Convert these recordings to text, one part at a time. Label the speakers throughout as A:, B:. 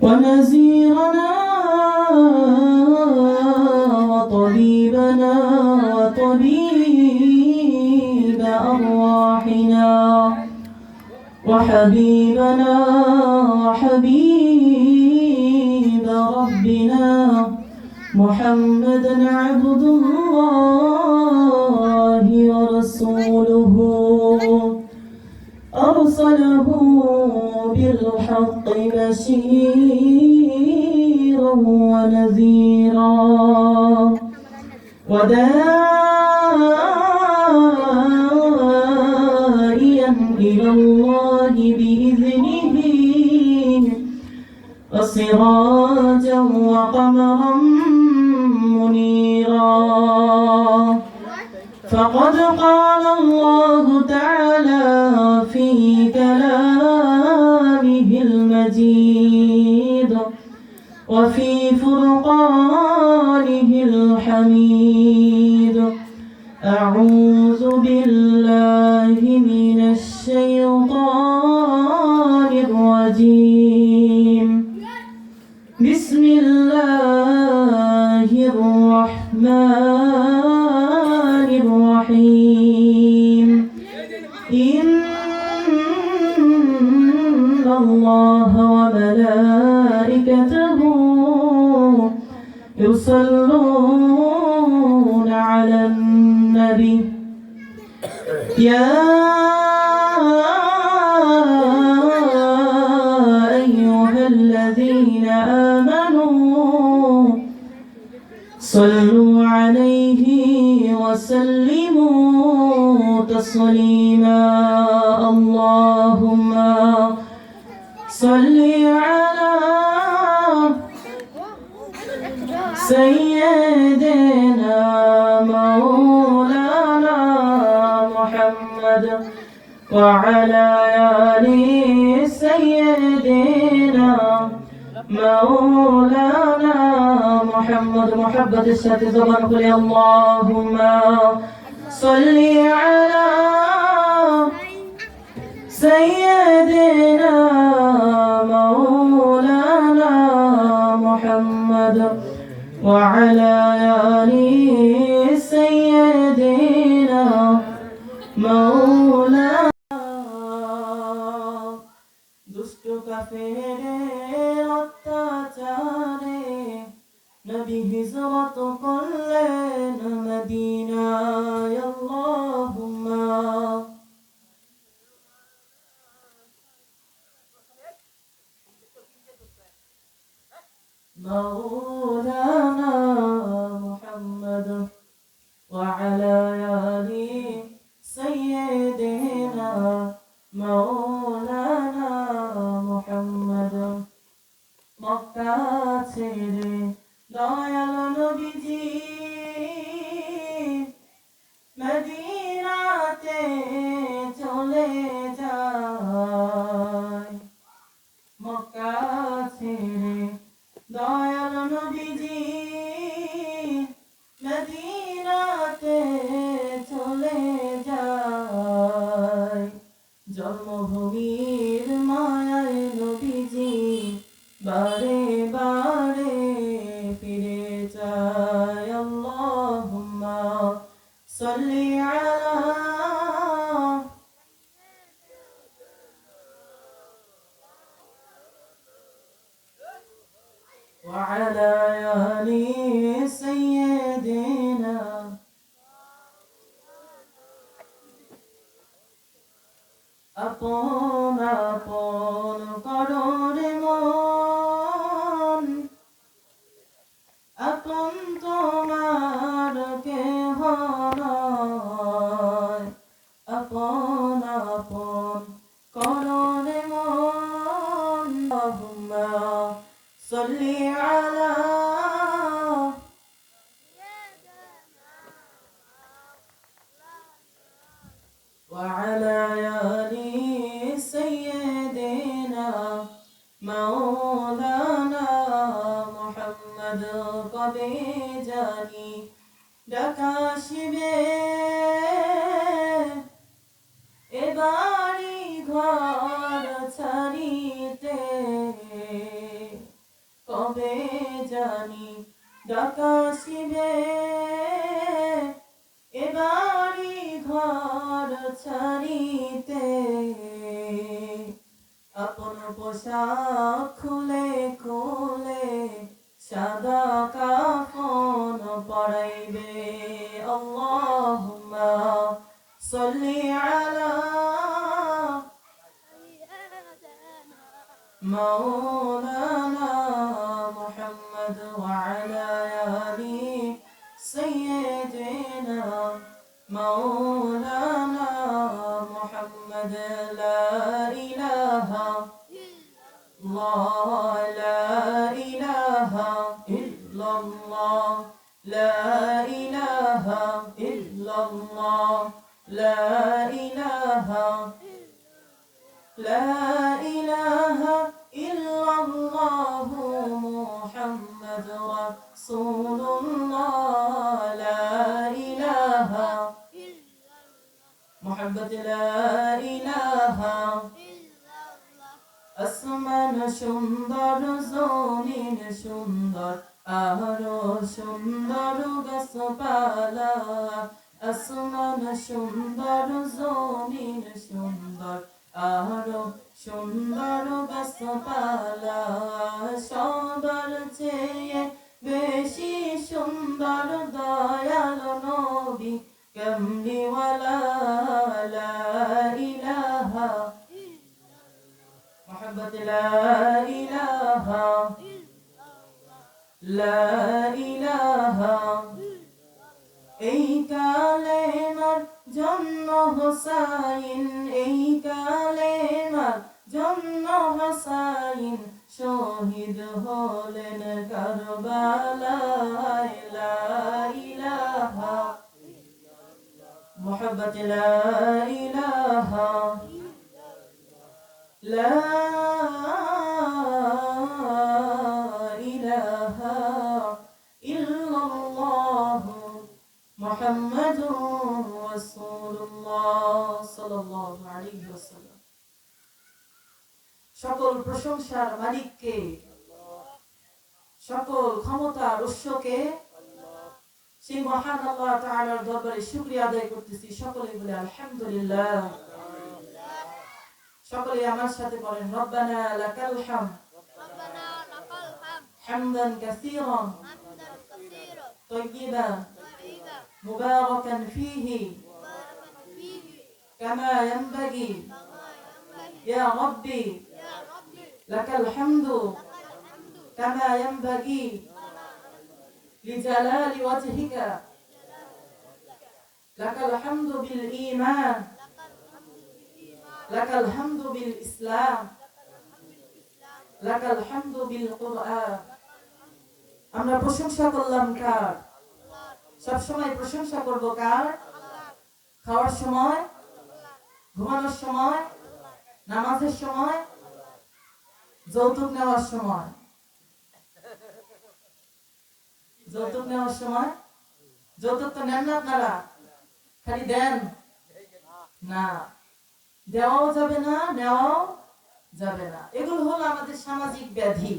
A: ونذيرنا وطبيبنا وطبيب أرواحنا وحبيبنا وحبيب ربنا محمدا عبد الله ورسوله أرسله بالحق بشيرا ونذيرا وداعيا إلى الله بإذنه وسراجا وقمرا منيرا فقد قال الله تعالى في كلامه المجيد وفي فرقانه الحميد أعوذ بالله من الشيطان الرجيم بسم الله الرحمن الرحيم إن الله وملائكته يصلون على النبي يا أيها الذين آمنوا صلوا عليه وسلموا تسليما اللهم صل على سيدنا مولانا محمد وعلى آل سيدنا مولانا محمد محبة الشهد زبان قل اللهم صل على سيدنا مولانا محمد وعلى آل سيدنا مولانا দুষ্ট কাফেরের অত্যাচারে নবী হিজরত করলেন মদিনায় আল্লাহুম্মা مولانا محمد وعلى آل سيدنا مولانا محمد মক্কা ছেড়ে দয়াল নবীজি মদিনাতে চলে যায় মক্কা ছেড়ে দয়াল নবীজি মদিনাতে চলে যায় জন্মভূমির মায়ায় নবীজি বারে বারে ফিরে যায় আল্লাহুম্মা সাল্লি আলা وعلى آل سيدنا আপন আপন কররে মন আপন তোমার কেহ নয় আপন আপন কররে মন আল্লাহুম্মা সাল্লি আলা وعلى آل سيدنا مولانا محمد কবে জানি ডাকা আসিবে এবারি ঘর ছাড়িতে ডাকা শিবে এবারি ঘর ছাড়িতে আপন পোশাক খুলে খুলে সাদা কাফন পরাইবে আল্লাহুম্মা সাল্লি আলা مولانا محمد وعلى آل سيدنا مولانا محمد لا إله الله لا إله إلا الله لا إله إلا الله لا إله لا إله إلا الله محمد رسول الله لا إله محمد لا إله আসমান সুন্দর জমিন সুন্দর আরো সুন্দর গাছপালা আসমান সুন্দর জমিন সুন্দর আরো সুন্দর গাছপালা সবার চেয়ে বেশি সুন্দর দয়াল নবী কামলিওয়ালা লা ইলাহা محبت لا إله لا إله এই কালেমার জন্য হোসাইন এই কালেমার জন্য হোসাইন শহীদ হলেন কারবালায় লা ইলাহা محبت لا إله لا إله إلا الله محمد رسول الله صلى الله عليه وسلم সকল প্রশংসার মালিককে সকল ক্ষমতার উৎসকে সেই মহান আল্লাহ তাআলার দরবারে শুকরিয়া আদায় করতেছি সকলে বলে আলহামদুলিল্লাহ সকলে আমার সাথে বলেন রব্বানা লাকাল হামদ হামদান কাসীরান طيبا مباركا فيه كما ينبغي يا ربي لك الحمد كما ينبغي لجلال وجهك لك الحمد بالإيمان لك الحمد بالإسلام لك الحمد بالقرآن আমরা প্রশংসা করলাম কার সব সময় প্রশংসা করব কার খাওয়ার সময় ঘুমানোর সময় নামাজের সময় যৌতুক নেওয়ার সময় যৌতুক নেওয়ার সময় যৌতুক তো নেন না আপনারা খালি দেন না দেওয়াও যাবে না নেওয়াও যাবে না এগুলো হলো আমাদের সামাজিক ব্যাধি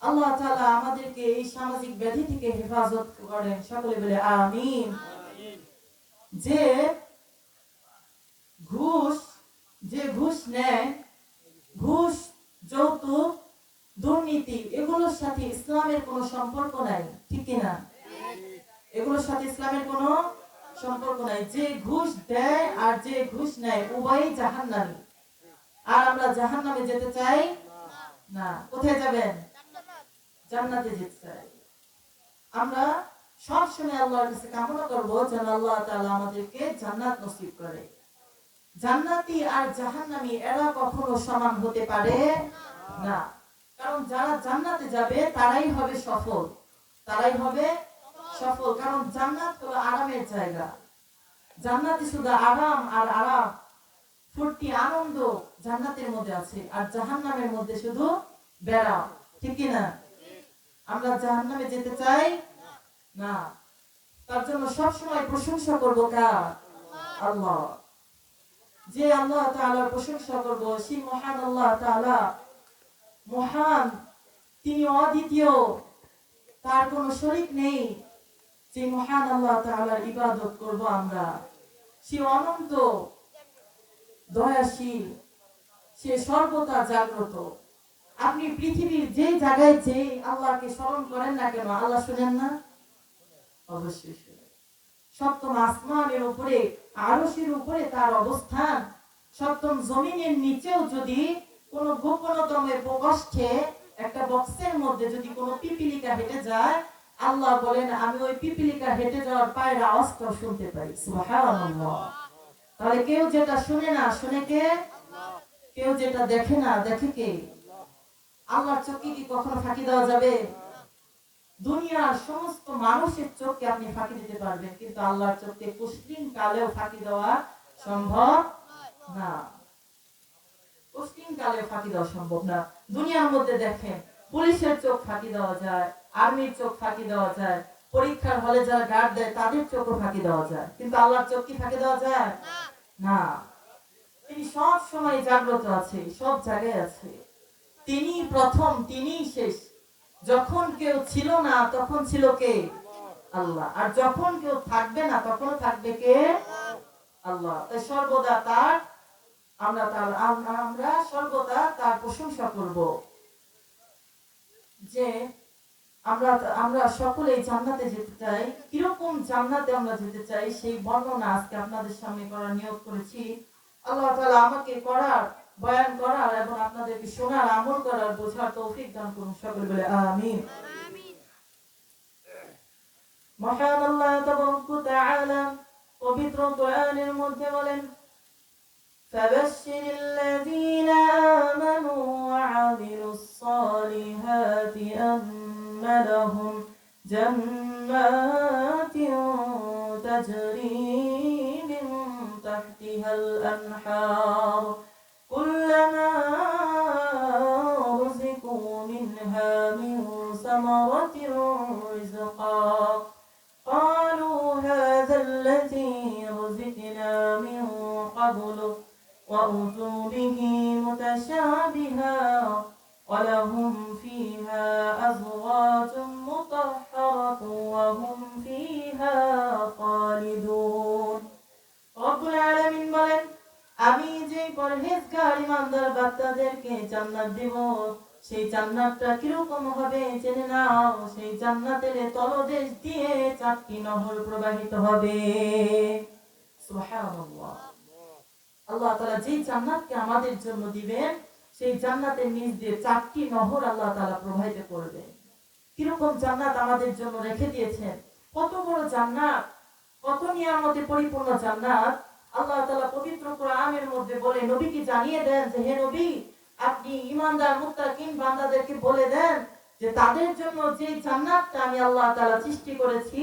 A: আল্লাহ তাআলা আমাদেরকে এই সামাজিক ব্যাধি থেকে হেফাজত করেন সকলে বলে আমিন যে ঘুষ নেয় ঘুষ যৌতুক দুর্নীতি এগুলোর সাথে ইসলামের কোনো সম্পর্ক নাই ঠিক কি না এগুলোর সাথে ইসলামের কোনো সম্পর্ক নাই যে ঘুষ দেয় আর যে ঘুষ নেয় উভয়ই জাহান্নামী আর আমরা জাহান্নামে যেতে চাই না কোথায় যাবেন জান্নাতে যেতে চাই আমরা সব সময় আল্লাহর কাছে কামনা করব যেন আল্লাহ তাআলা আমাদেরকে জান্নাত নসিব করে জান্নাতি আর জাহান্নামী এরা কখনো সমান হতে পারে না কারণ যারা জান্নাতে যাবে তারাই হবে সফল কারণ জান্নাত হলো আরামের জায়গা জান্নাতে শুধু আরাম আর আরাম ফুর্তি আনন্দ জান্নাতের মধ্যে আছে আর জাহান্নামের মধ্যে শুধু বেড়া ঠিক কি না আমরা জাহান্নামে যেতে চাই না তার জন্য সব সময় প্রশংসা করব কার আল্লাহ যে আল্লাহ তাআলার প্রশংসা করব সেই মহান আল্লাহ তাআলা মহান তিনি অদ্বিতীয় তার কোনো শরীক নেই। যে মহান আল্লাহ তাআলার ইবাদত করব আমরা, সে অনন্ত দয়াশীল, সে সর্বদা জাগ্রত। আপনি পৃথিবীর যে জায়গায় যে আল্লাহকে স্মরণ করেন না কেন, আল্লাহ শুনেন না? অবশ্যই শুনেন। সপ্তম আসমানের উপরে, আরশের উপরে তার অবস্থান। সপ্তম জমিনের নিচেও যদি কোনো গোপনতম প্রকোষ্ঠে একটা বক্সের মধ্যে যদি কোনো পিপিলিকা হেঁটে যায়, আল্লাহ বলেন আমি ওই পিপিলিকা হেঁটে যাওয়ার পায়ের আওয়াজটাও শুনতে পাই। সুবহানাল্লাহ। তাহলে কেউ যেটা শুনে না, শুনে কে? কেউ যেটা দেখে না, দেখে কে? আল্লাহর চোখে কি কখনো ফাঁকি দেওয়া যাবে? দুনিয়ার সমস্ত মানুষের চোখকে আপনি ফাঁকি দিতে পারবেন, কিন্তু আল্লাহর চোখকে কুসলিম কালেও ফাঁকি দেওয়া সম্ভব না। কুসলিম কালেও ফাঁকি দেওয়া সম্ভব না। দুনিয়ার মধ্যে দেখেন, পুলিশের চোখ ফাঁকি দেওয়া যায়, আর্মির চোখ ফাঁকি দেওয়া যায়, পরীক্ষার হলে যারা গার্ড দেয় তাদের চোখও ফাঁকি দেওয়া যায়, কিন্তু আল্লাহর চোখ কি ফাঁকি দেওয়া যায় না। তিনি সব সময় জাগ্রত আছে, সব জায়গায় আছে। তিনি প্রথম, তিনি শেষ। যখন কেউ ছিল না তখন ছিল কে? আল্লাহ। আর যখন কেউ থাকবে না তখন থাকবে কে? আল্লাহ। তাই সর্বদা তার আমরা সর্বদা তার প্রশংসা করব। যে আমরা আমরা সকলেই জান্নাতে যেতে চাই। কিরকম জান্নাতে আমরা যেতে চাই সেই বর্ণনা আজকে আপনাদের সামনে করার নিয়ত করেছি। আল্লাহ তাআলা আমাকে করার, বয়ান করার এবং আপনাদেরকে শোনার, আমল করার, বোঝার তৌফিক দান করুন। সকলে বলে আমিন। মহান আল্লাহ তাবারক ওয়া তাআলা পবিত্র কোরআনের মধ্যে বলেন, فبشر الذين آمنوا وعملوا الصالحات أن لهم جنات تجري من تحتها الأنهار كلما رزقوا منها من ثمرة رزقا قالوا هذا الذي رزقنا من قبل وأتوا به متشابها ولهم فيها أزواج مطهرة وهم فيها خالدون। রব্বুল আলামিন বলেন, আমি যে পরহেজগার ইমানদার বান্দাদেরকে জান্নাত দেব, সেই জান্নাতটা কিরকম হবে জেনে নাও। সেই জান্নাতের তলদেশ দিয়ে 4টি নহর প্রবাহিত হবে। সুবহানাল্লাহ। আল্লাহ তাআলা যে জান্নাতকে আমাদের জন্য দিবেন, সেই জান্নাতের নিচ দিয়ে 4টি নহর আল্লাহ তাআলা প্রবাহিত করবেন। কিরকম জান্নাত আমাদের জন্য রেখে দিয়েছেন, কত বড় জান্নাত, কত নিয়ামতে পরিপূর্ণ জান্নাত। আল্লাহ তাআলা পবিত্র কোরআনের মধ্যে বলে নবীকে জানিয়ে দেন যে হে নবী, আপনি ঈমানদার মুত্তাকিন বান্দাদেরকে বলে দেন যে তাদের জন্য যে জান্নাতটা আমি আল্লাহ তাআলা সৃষ্টি করেছি,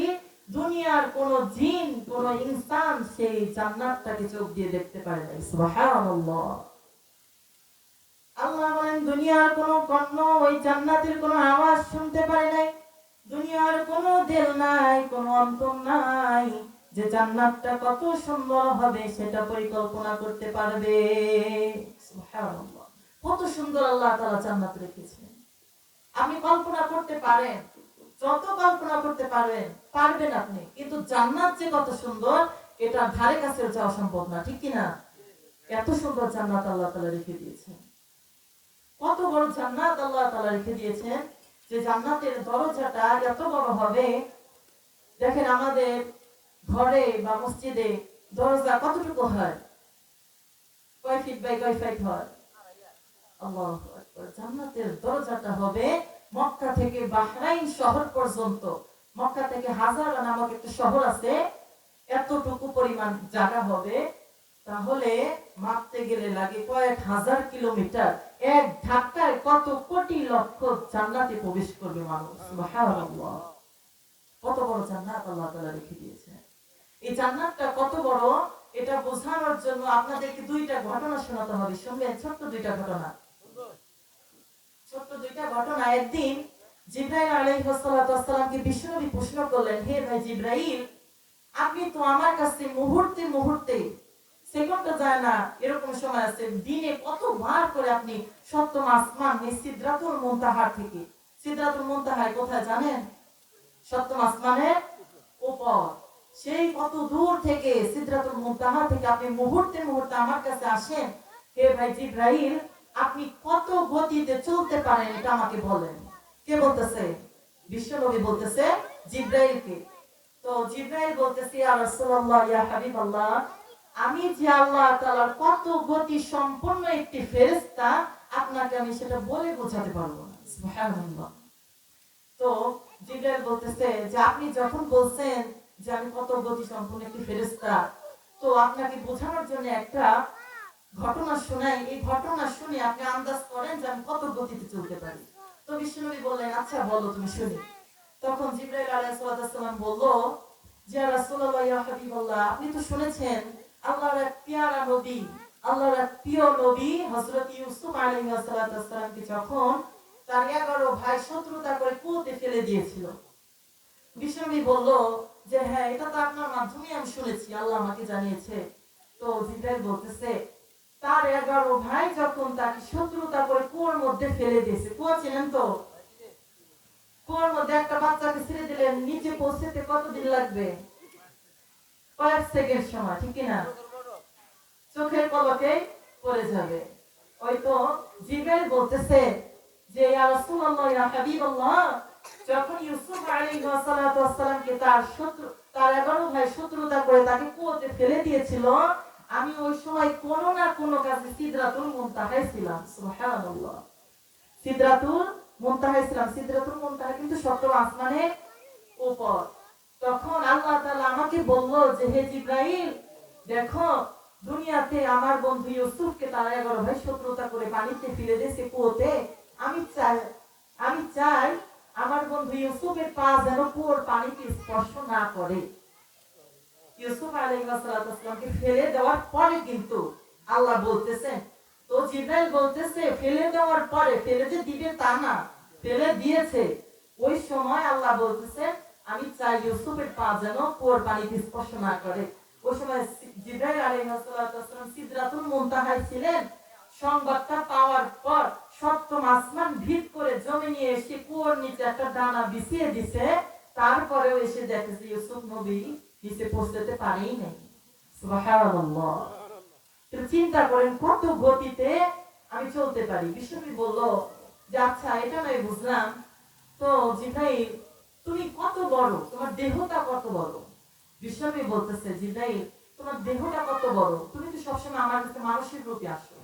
A: দুনিয়ার কোন জিন, কোন ইনসান সেই জান্নাতটাকে চোখ দিয়ে দেখতে পারে না। সুবহানাল্লাহ। আল্লাহ বলেন দুনিয়ার কোন কর্ণ ওই জান্নাতের কোন আওয়াজ শুনতে পারে নাই, দুনিয়ার কোন দিল নাই, কোন অন্তর নাই যে জান্নাতটা কত সুন্দর হবে সেটা পরিকল্পনা করতে পারবে। সুবহানাল্লাহ। কত সুন্দর আল্লাহ তাআলা জান্নাত রেখেছেন। আপনি কল্পনা করতে পারেন, যত কল্পনা করতে পারবেন আপনি, কিন্তু জান্নাত যে কত সুন্দর এটা ধারে কাছেও যাওয়া সম্ভব না, ঠিক কি না? এত সুন্দর জান্নাত আল্লাহ তাআলা রেখে দিয়েছেন। কত বড় জান্নাত আল্লাহ তাআলা রেখে দিয়েছেন, যে জান্নাতের দরজাটা এত বড় হবে। দেখেন আমাদের ঘরে বা মসজিদে দরজা কতটুকু হয়? কয় ফিট বাই কয় ফিট হয়? আল্লাহু আকবার। জান্নাতের দরজাটা হবে মক্কা থেকে বাহরাইন শহর পর্যন্ত। মক্কা থেকে হাজারা নামক একটা শহর আছে, এতটুকু পরিমাণ জায়গা হবে। তাহলে মাপতে গেলে লাগে কয়েক হাজার কিলোমিটার। এক ধাক্কায় কত কোটি লক্ষ জান্নাতে প্রবেশ করবে মানুষ। সুবহানাল্লাহ। কত বড় জান্নাত আল্লাহ তাআলা রেখে দিয়েছেন। এই জান্নাতটা কত বড় এটা বোঝানোর জন্য আপনাদেরকে দুইটা ঘটনা শোনাতে হবে। শুনবেন? ছোট্ট দুইটা ঘটনা। ছোট্ট দুইটা ঘটনা। একদিন জিবরাইল আলাইহিস সালাতু ওয়াস সালামকে বিশ্বনবী প্রশ্ন করলেন, হে ভাই জিবরাইল, আপনি তো আমার কাছে মুহূর্তে মুহূর্তে, সেকেন্ডটা যায় না এরকম সময় আছে, দিনে কতবার করে আপনি সপ্তম আসমান সিদরাতুল মুনতাহা থেকে, সিদরাতুল মুনতাহা কোথায় জানেন? সপ্তম আসমানের উপর। সেই কত দূর থেকে সিদরাতুল মুনতাহা থেকে আপনি মুহূর্তে মুহূর্তে আমার কাছে আসেন, হে ভাই জিব্রাইল আপনি কত গতিতে চলতে পারেন এটা আমাকে বলেন। কে বলতেছে? বিশ্বনবী বলতেছে জিব্রাইলকে। তো জিব্রাইল বলতেছে ইয়া রাসূলুল্লাহ ইয়া হাবিবাল্লাহ, আমি যে আল্লাহ তাআলার কত গতি সম্পন্ন একটি ফেরেশতা আপনাকে আমি সেটা বলে বোঝাতে পারবো না। সুবহানাল্লাহ। তো জিব্রাইল বলতেছে যে আপনি যখন বলছেন যে আমি কত গতি সম্পন্ন একটি ফেরেশতা, তো আপনাকে বোঝানোর জন্য একটা ঘটনা শোনাই, এই ঘটনা শুনে আপনি আন্দাজ করেন যে আমি কত গতিতে চলতে পারি। তো বিশ্বনবী বললেন আচ্ছা বলো তুমি শুনি। তখন জিবরাইল আলাইহিস সালাম বলল যে ইয়া রাসূলুল্লাহ ইয়া হাবিবাল্লাহ, আপনি তো শুনেছেন আল্লাহর এক পেয়ারা নবী, আল্লাহর এক প্রিয় নবী হযরত ইউসুফ আলাইহিস সালামকে যখন তার 11 ভাই শত্রুতা করে কুয়োতে ফেলে দিয়েছিল। বিশ্বনবী বলল যে হ্যাঁ এটা তো আপনার মাধ্যমে আমি শুনেছি, আল্লাহ আমাকে জানিয়েছে। তো জিবরাইল বলতেছে তার 11 ভাই যখন তাকে শত্রুতা করে কুয়োর মধ্যে ফেলে দিয়েছে, কুয়া ছিলেন তো, কুয়োর মধ্যে একটা বাচ্চাকে ছেড়ে দিলেন, নিচে পৌঁছতে কতদিন লাগবে? কয়েক সেকেন্ড সময়, ঠিক না? চোখের পলকে পড়ে যাবে। ওই তো জিবরাইল বলতেছে যে ইয়া রাসূলুল্লাহ ইয়া হাবিবাল্লাহ, যখন ইউসুফ আলাইহিস সালামকে তার 11 ভাই শত্রুতা করে তাকে কুয়োতে ফেলে দিয়েছিল, আমি ওই সময় কোনো না কোনো কাজে সিদরাতুল মুনতাহায় ছিলাম। সুবহানাল্লাহ। সিদরাতুল মুনতাহায় ছিলাম। সিদরাতুল মুনতাহা কিন্তু সপ্তম আসমানের উপর। তখন আল্লাহ তাআলা আমাকে বলল যে হে জিবরাইল দেখো দুনিয়াতে আমার বন্ধু ইউসুফকে তারা 11 ভাই শত্রুতা করে পানিতে ফেলে দিয়েছে কুয়োতে, আমি চাই আমার বন্ধু ইউসুফের পা যেন কুয়োর পানিতে স্পর্শ না করে। ইউসুফ আলাইহিস সালামকে ফেলে দেওয়ার পরে কিন্তু আল্লাহ বলতেছেন, তো জিবরাইল বলতেছে ফেলে দেওয়ার পরে, ফেলে যে দিবে তা না, ফেলে দিয়েছে। ওই সময় আল্লাহ বলতেছেন আমি চাই ইউসুফের পা যেন কুয়োর পানিতে স্পর্শ না করে। ওই সময় জিবরাইল আলাইহিস সালাম সিদরাতুল মুনতাহায় ছিলেন। সংবাদটা পাওয়ার পর সপ্তম আসমান ভিত করে জমিনে এসে কুয়োর নিচে একটা দানা বিছিয়ে দিছে। তারপরেও এসে দেখেছে ইউসুফ নবী নিচে পৌঁছতে পারেই নাই। সুবহানাল্লাহ। তুমি চিন্তা করেন কত গতিতে আমি চলতে পারি। বিশ্বনবী বলল যে আচ্ছা এটা নয় বুঝলাম, তো জিবরাইল তুমি কত বড়, তোমার দেহটা কত বড়? বিশ্বনবী বলতেছে জিবরাইল তোমার দেহটা কত বড়, তুমি তো সবসময় আমার কাছে মানুষের রূপে আসো।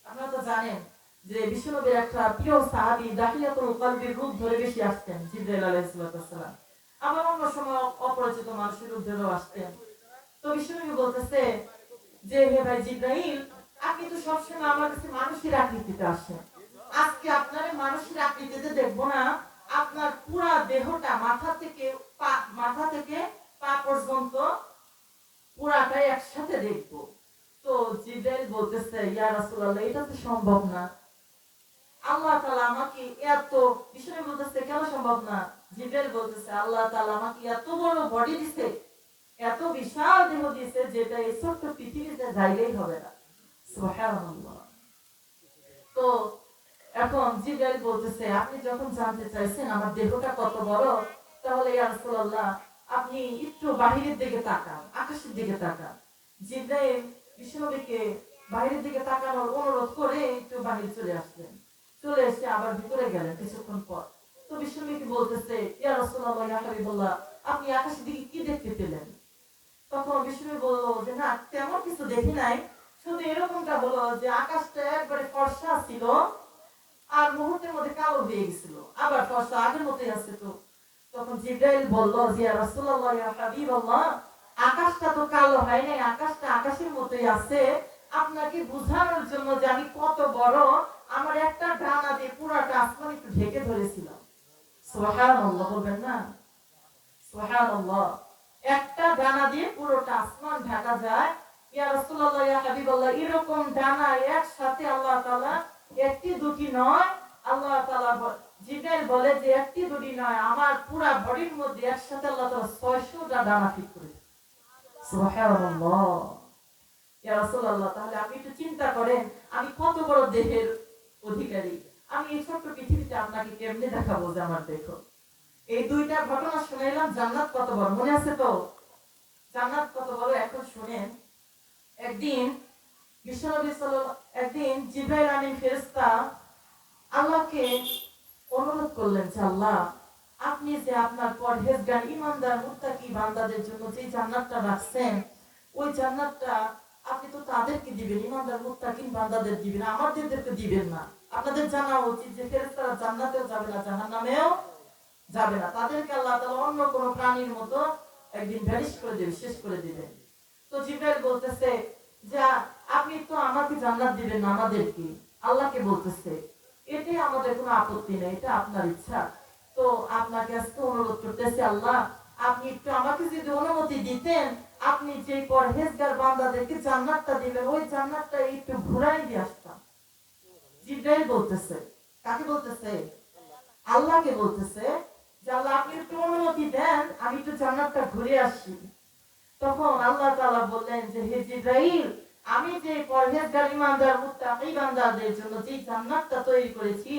A: আপনারা তো জানেন যে বিশ্বনবীর একটা প্রিয় সাহাবী দাহিয়াতুল কলবির রূপ ধরে বেশি আসতেন জিবরাইল আলাইহিস সালাম। আবার অন্য সময় অপরিচিত মানুষের রূপ ধরেও আসতেন। তো বিশ্বনবী বলতেছে যে হে ভাই জিবরাইল আপনি তো সবসময় আমার কাছে মানুষের আকৃতিতে আসেন, আজকে আপনার মানুষের আকৃতিতে দেখবো না, আপনার পুরা দেহটা মাথা থেকে পা পর্যন্ত পুরাটাই একসাথে দেখবো। তো জিবরাইল বলতেছে ইয়া রাসূলুল্লাহ এটা তো সম্ভব না, আল্লাহ তাআলা আমাকে এত, বিষ্ণু বলতেছে কেন সম্ভব না? জিবরাইল বলতেছে আল্লাহ তাআলা আমাকে এত বড় বডি দিয়েছে, এত বিশাল দেহ দিয়েছে যেটা এই ছোট্ট পৃথিবীতে জায়গাই হবে না। সুবহানাল্লাহ। তো এখন জিবরাইল বলতেছে আপনি যখন জানতে চাইছেন আমার দেহটা কত বড়, তাহলে ইয়া রাসূলুল্লাহ আপনি একটু বাহিরের দিকে তাকান, আকাশের দিকে তাকান। জিবরাইল বিশ্বনবীকে বাইরের দিকে তাকানোর অনুরোধ করে একটু বাহিরে চলে আসলেন। চলে এসে আবার ভিতরে গেলেন কিছুক্ষণ পর। তো বিশ্বনবীকে বলতেছে ইয়া রাসূলুল্লাহ ইয়া হাবিবাল্লাহ আপনি আকাশের দিকে কি দেখতে পেলেন? তখন বিশ্বনবী বলল যে না তেমন কিছু দেখি নাই, শুধু এরকমটা হলো যে আকাশটা একবারে ফর্সা ছিল আর মুহূর্তের মধ্যে কালো হয়ে গেছিল, আবার ফর্সা আগের মতোই আছে। তো তখন জিবরাইল বলল যে ইয়া রাসূলুল্লাহ ইয়া হাবিবাল্লাহ আকাশটা তো কালো হয় নাই, আকাশটা আকাশের মতোই আছে। আপনাকে বোঝানোর জন্য যে আমি কত বড়, আমার একটা ডানা দিয়ে পুরাটা আসমান একটু ঢেকে ধরেছিলাম। সুবহানাল্লাহ বলবেন না? সুবহানাল্লাহ। একটা ডানা দিয়ে পুরোটা আসমান ঢাকা যায়। ইয়া রাসূলুল্লাহ ইয়া হাবিবাল্লাহ এরকম ডানা একসাথে আল্লাহ তাআলা একটি দুটি নয়, আল্লাহ তাআলা জিবরাইল বলে যে একটি দুটি নয়, আমার পুরা বডির মধ্যে একসাথে আল্লাহ তাআলা 600টা ডানা ফিট করেছে। সুবহানাল্লাহ। ইয়া রাসূলুল্লাহ তাহলে আপনি একটু চিন্তা করেন আমি কত বড় দেহের অধিকারী, আমি এই ছোট্ট পৃথিবীতে আপনাকে কেমনে দেখাবো যে আমার দেখো। এই দুইটা ঘটনা শুনাইলাম, জান্নাত কত বড় মনে আছে তো? জান্নাত কত বড় এখন শুনেন। একদিন বিশ্বনবী সাল্লাল্লাহু একদিন জিবরাইল আমিন ফেরেশতা আল্লাহকে অনুরোধ করলেন যে আল্লাহ, আপনি যে আপনার পরহেজগার ঈমানদার মুত্তাকি বান্দাদের জন্য যে জান্নাতটা রাখছেন, ওই জান্নাতটা আপনি তো তাদেরকে দিবেন, ঈমানদার মুত্তাকিন বান্দাদের দিবেন, আমাদেরকে দিবেন না। আপনাদের জানা উচিত যে ফেরেশতারা জান্নাতেও যাবে না, জাহান্নামেও যাবে না। তাদেরকে আল্লাহ তাআলা অন্য কোন প্রাণীর মতো একদিন ভ্যানিশ করে দেবে, শেষ করে দিবেন। তো জিবরাইল বলতেছে যে আপনি তো আমাকে জান্নাত দিবেন না, আমাদেরকে, আল্লাহকে বলতেছে। এতে আমাদের কোনো আপত্তি নেই, এটা আপনার ইচ্ছা। তো আপনাকে আজকে অনুরোধ করতেছি আল্লাহ, আপনি একটু আমাকে যদি অনুমতি দিতেন, আপনি যে পরহেজগার বান্দাদেরকে জান্নাতটা দিবেন, ওই জান্নাতটা একটু ঘুরাই দিয়ে আসতাম। জিবরাইল বলতেছে, কাকে বলতেছে? আল্লাহকে বলতেছে যে আল্লাহ, আপনি একটু অনুমতি দেন, আমি একটু জান্নাতটা ঘুরে আসি। তখন আল্লাহ তাআলা বললেন যে হে জিবরাইল, আমি যে পরহেজগার ঈমানদার মুত্তাকি বান্দাদের জন্য যে জান্নাতটা তৈরি করেছি,